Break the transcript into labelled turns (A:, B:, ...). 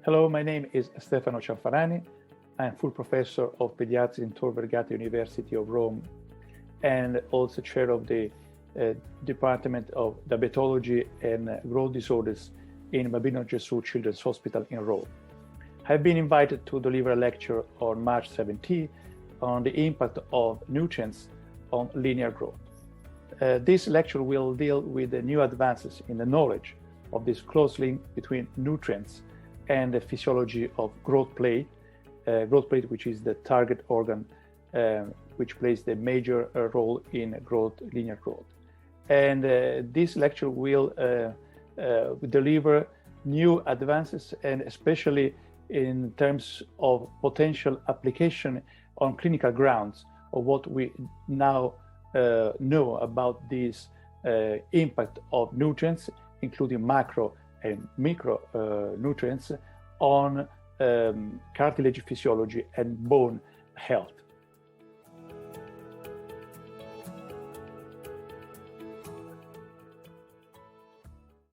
A: Hello, my name is Stefano Cianfarani. I'm full professor of pediatrics in Tor Vergata University of Rome and also chair of the Department of Diabetology and Growth Disorders in Bambino Gesù Children's Hospital in Rome. I've been invited to deliver a lecture on March 17 on the impact of nutrients on linear growth. This lecture will deal with the new advances in the knowledge of this close link between nutrients and the physiology of growth plate, which is the target organ which plays the major role in linear growth. And this lecture will deliver new advances, and especially in terms of potential application on clinical grounds of what we now know about this impact of nutrients, including macro and micro nutrients on cartilage physiology and bone health.